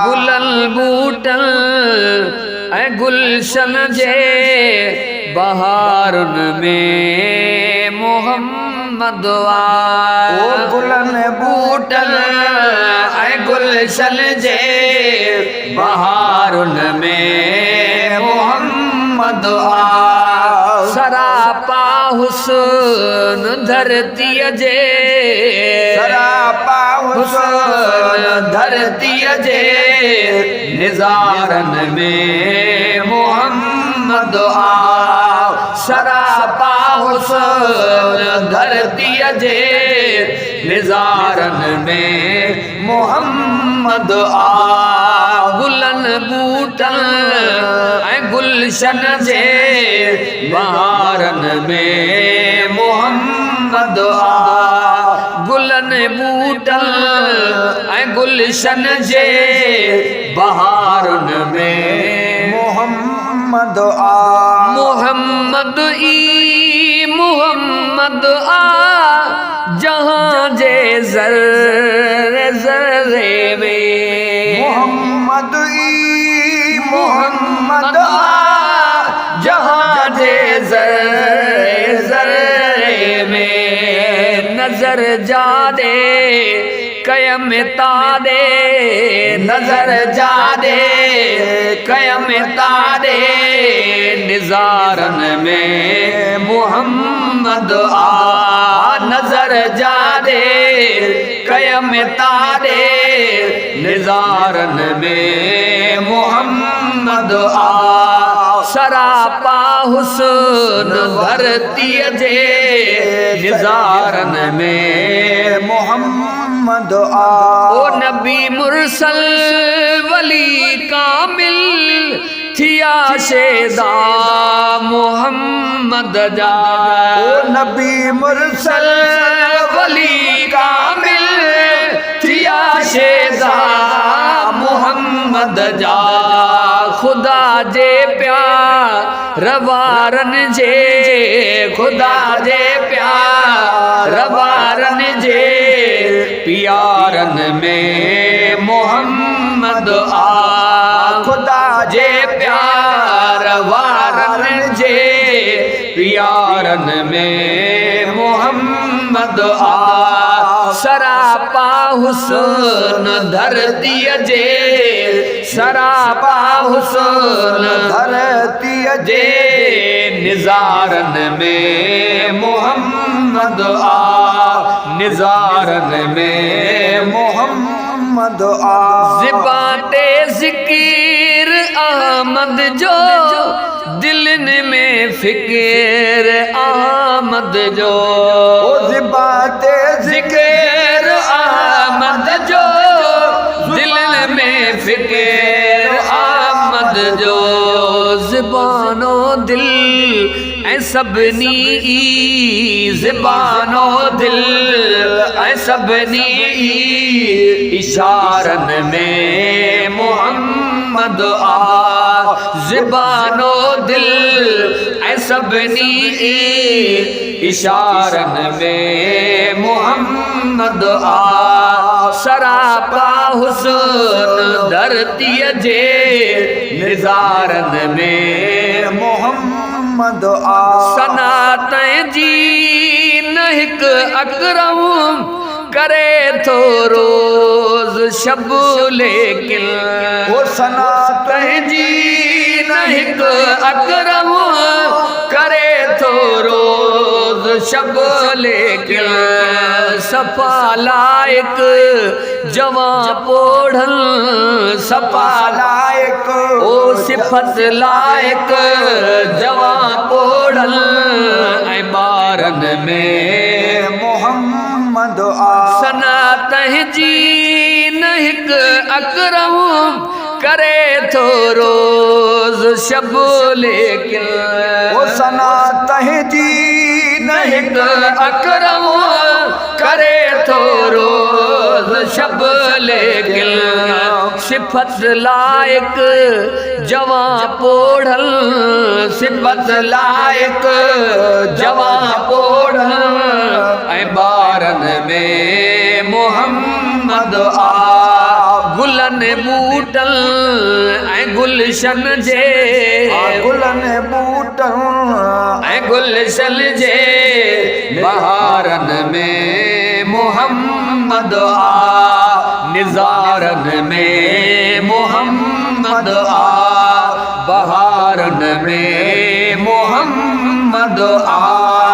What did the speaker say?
गुलल बूटल ऐ गुलशन जे बहारुन में मोहम्मद ओ गुलन बूटल ऐ गुलशन जे बहारुन में मोहम्मद सरापा हुस्न धरती जे सरापा हुस्न धरती जे निज़ारन में मोहम्मद सरापा हुस्न धरती जे निज़ारन में मोहम्मद गुलन बूटल ऐं गुलशन जे बहारन में मोहम्मद गुलन बूटल ऐं गुलशन जे बहारन में मोहम्मद मोहम्मद मोहम्मद जहां जे ज़र्रे ज़र्रे में मोहम्मद मोहम्मद जहां जे ज़र्रे ज़र्रे में नजर जा दे कयम तादे नजर जा दे कयम तादे निज़ारन में मोहम्मद नजर जा दे कयम तादे निज़ारन में मोहम्मद सरापा हुस्न धरती जे निज़ारन में मोहम्मद ओ नबी मुरसल वली कामिल थिया शेदा मोहम्मद जा ओ नबी मुरसल वली कामिल थिया शेदा मोहम्मद जा खुदा जे प्यार वारन जे खुदा जे प्यार वारन जे प्यारन में मोहम्मद खुदा जे प्यार वारन जे प्यारन में मोहम्मद सरापा हुस्न धरती जे सरापा हुस्न धरती जे निज़ारन में मोहम्मद निज़ारन में मोहम्मद ज़िबाते ज़िक्र अहमद जो दिलन में फ़िक्र अहमद जो ओ ज़िबाते ज़िक्र अहमद जो दिलन में फ़िक्र अहमद जो ज़बानो दिल ऐं सभिनी ज़बानो दिल ऐं सभिनी इशारन में मोहम्मद ज़बानो दिल ऐं सभिनी इशारन में मोहम्मद सरापा हुस्न धरती जे निज़ारन में मोहम्मद सनातन जी न हिक अकरम करे थो रोज़ शब लेकिन ओ सनातन जी न हिक अकरम करे थो रोज़ शब लेकिन सफ़ा लाइक जवां पोढ़ल सफ़ा लाइक ओ सिफ़त लाइक जवां पोढ़ल ऐं ॿारन में मोहम्मद सनातन जी न हिक अकरम करे थो रोज़ शब लेकिन ओ सनातन जी न हिक अकरम करे थो रोज़ शब लेकिन सिफत लाइक जवां पोढ़ल सिफत लाइक जवां पोढ़ल ऐं ॿारनि में मोहम्मद आ गुलनि ॿूटल ऐं गुलशन जे गुलनि ॿूटनि ऐं गुलशन जे बहारनि में मोहम्मद आ निज़ारनि में मोहम्मद आ बहारनि में मोहम्मद आ